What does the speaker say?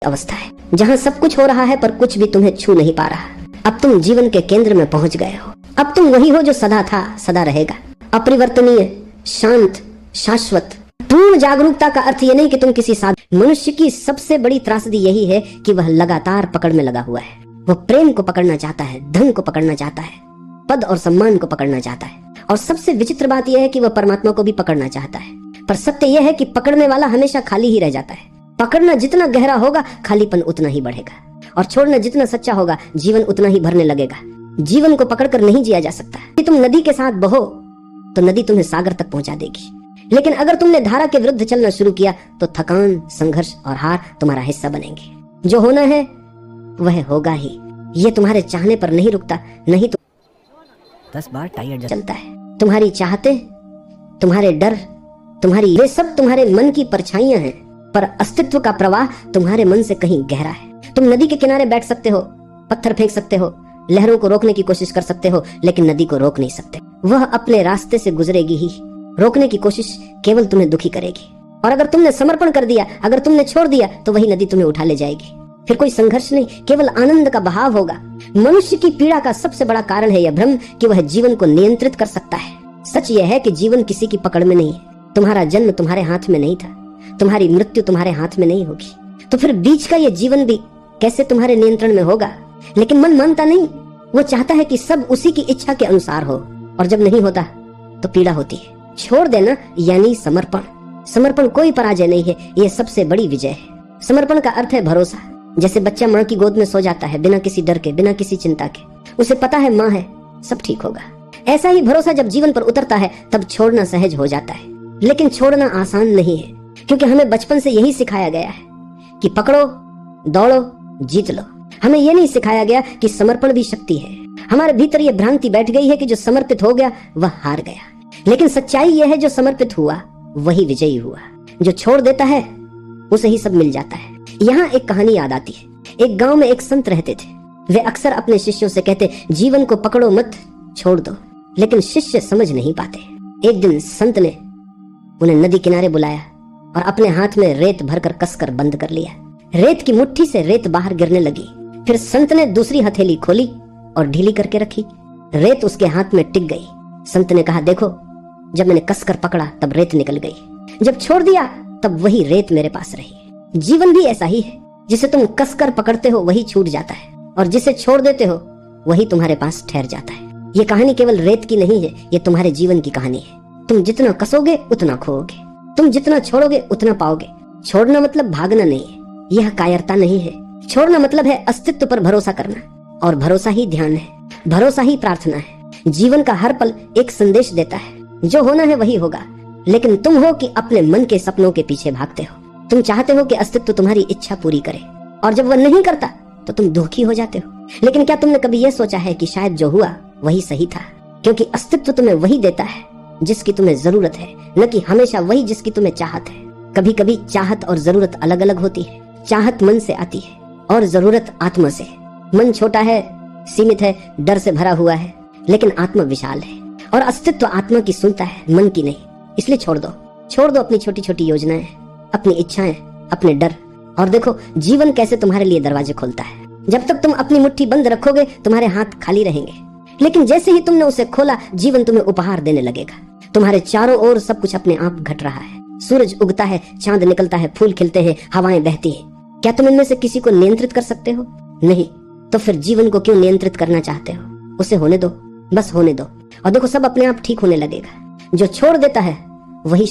अवस्था है जहाँ सब कुछ हो रहा है पर कुछ भी तुम्हें छू नहीं पा रहा। अब तुम जीवन के केंद्र में पहुंच गए हो। अब तुम वही हो जो सदा था, सदा रहेगा, अपरिवर्तनीय, शांत, शाश्वत। पूर्ण जागरूकता का अर्थ यह नहीं कि तुम किसी मनुष्य की सबसे बड़ी त्रासदी यही है कि वह लगातार पकड़ में लगा हुआ है। वह प्रेम को पकड़ना चाहता है, धन को पकड़ना चाहता है, पद और सम्मान को पकड़ना चाहता है, और सबसे विचित्र बात यह है कि वह परमात्मा को भी पकड़ना चाहता है। पर सत्य यह है कि पकड़ने वाला हमेशा खाली ही रह जाता है। पकड़ना जितना गहरा होगा खालीपन उतना ही बढ़ेगा, और छोड़ना जितना सच्चा होगा जीवन उतना ही भरने लगेगा। जीवन को पकड़कर नहीं जिया जा सकता। यदि तुम नदी के साथ बहो तो नदी तुम्हें सागर तक पहुंचा देगी, लेकिन अगर तुमने धारा के विरुद्ध चलना शुरू किया तो थकान, संघर्ष और हार तुम्हारा हिस्सा बनेंगे। जो होना है वह होगा ही। ये तुम्हारे चाहने पर नहीं रुकता, नहीं तो 10 बार टायर चलता है। तुम्हारी चाहते, तुम्हारे डर, तुम्हारी वे सब तुम्हारे मन की परछाइयां हैं, पर अस्तित्व का प्रवाह तुम्हारे मन से कहीं गहरा है। तुम नदी के किनारे बैठ सकते हो, पत्थर फेंक सकते हो, लहरों को रोकने की कोशिश कर सकते हो, लेकिन नदी को रोक नहीं सकते। वह अपने रास्ते से गुजरेगी ही। रोकने की कोशिश केवल तुम्हें दुखी करेगी। और अगर तुमने समर्पण कर दिया, अगर तुमने छोड़ दिया, तो वही नदी तुम्हें उठा ले जाएगी। फिर कोई संघर्ष नहीं, केवल आनंद का बहाव होगा। मनुष्य की पीड़ा का सबसे बड़ा कारण है यह भ्रम कि वह जीवन को नियंत्रित कर सकता है। सच यह है कि जीवन किसी की पकड़ में नहीं है। तुम्हारा जन्म तुम्हारे हाथ में नहीं था, तुम्हारी मृत्यु तुम्हारे हाथ में नहीं होगी, तो फिर बीच का ये जीवन भी कैसे तुम्हारे नियंत्रण में होगा? लेकिन मन मानता नहीं। वो चाहता है कि सब उसी की इच्छा के अनुसार हो, और जब नहीं होता तो पीड़ा होती है। छोड़ देना यानी समर्पण। समर्पण कोई पराजय नहीं है, ये सबसे बड़ी विजय है। समर्पण का अर्थ है भरोसा। जैसे बच्चा माँ की गोद में सो जाता है बिना किसी डर के, बिना किसी चिंता के। उसे पता है माँ है, सब ठीक होगा। ऐसा ही भरोसा जब जीवन पर उतरता है तब छोड़ना सहज हो जाता है। लेकिन छोड़ना आसान नहीं है, क्योंकि हमें बचपन से यही सिखाया गया है कि पकड़ो, दौड़ो, जीत लो। हमें यह नहीं सिखाया गया कि समर्पण भी शक्ति है। हमारे भीतर यह भ्रांति बैठ गई है कि जो समर्पित हो गया वह हार गया। लेकिन सच्चाई यह है जो समर्पित हुआ वही विजयी हुआ। जो छोड़ देता है उसे ही सब मिल जाता है। यहाँ एक कहानी याद आती है। एक गांव में एक संत रहते थे। वे अक्सर अपने शिष्यों से कहते, जीवन को पकड़ो मत, छोड़ दो। लेकिन शिष्य समझ नहीं पाते। एक दिन संत ने उन्हें नदी किनारे बुलाया और अपने हाथ में रेत भरकर कसकर बंद कर लिया। रेत की मुट्ठी से रेत बाहर गिरने लगी। फिर संत ने दूसरी हथेली खोली और ढीली करके रखी। रेत उसके हाथ में टिक गई। संत ने कहा, देखो, जब मैंने कसकर पकड़ा तब रेत निकल गई, जब छोड़ दिया तब वही रेत मेरे पास रही। जीवन भी ऐसा ही है। जिसे तुम कसकर पकड़ते हो वही छूट जाता है, और जिसे छोड़ देते हो वही तुम्हारे पास ठहर जाता है। ये कहानी केवल रेत की नहीं है, ये तुम्हारे जीवन की कहानी है। तुम जितना कसोगे उतना खोओगे, तुम जितना छोड़ोगे उतना पाओगे। छोड़ना मतलब भागना नहीं है, यह कायरता नहीं है। छोड़ना मतलब है अस्तित्व पर भरोसा करना, और भरोसा ही ध्यान है, भरोसा ही प्रार्थना है। जीवन का हर पल एक संदेश देता है, जो होना है वही होगा। लेकिन तुम हो कि अपने मन के सपनों के पीछे भागते हो। तुम चाहते हो कि अस्तित्व तुम्हारी इच्छा पूरी करे, और जब वह नहीं करता तो तुम दुखी हो जाते हो। लेकिन क्या तुमने कभी यह सोचा है कि शायद जो हुआ वही सही था? क्योंकि अस्तित्व तुम्हें वही देता है जिसकी तुम्हें जरूरत है, न कि हमेशा वही जिसकी तुम्हें चाहत है। कभी कभी चाहत और जरूरत अलग अलग होती है। चाहत मन से आती है और जरूरत आत्मा से। मन छोटा है, सीमित है, डर से भरा हुआ है, लेकिन आत्मा विशाल है, और अस्तित्व आत्मा की सुनता है, मन की नहीं। इसलिए छोड़ दो अपनी छोटी छोटी योजनाएं, अपनी इच्छाएं, अपने डर, और देखो जीवन कैसे तुम्हारे लिए दरवाजे खोलता है। जब तक तुम अपनी मुट्ठी बंद रखोगे तुम्हारे हाथ खाली रहेंगे, लेकिन जैसे ही तुमने उसे खोला जीवन तुम्हें उपहार देने लगेगा। तुम्हारे चारों ओर सब कुछ अपने आप घट रहा है। सूरज उगता है, चांद निकलता है, फूल खिलते हैं, हवाएं बहती हैं। क्या तुम इनमें से किसी को नियंत्रित कर सकते हो? नहीं। तो फिर जीवन को क्यों नियंत्रित करना चाहते हो? उसे होने दो, बस होने दो, और देखो सब अपने आप ठीक होने लगेगा। जो छोड़ देता है वही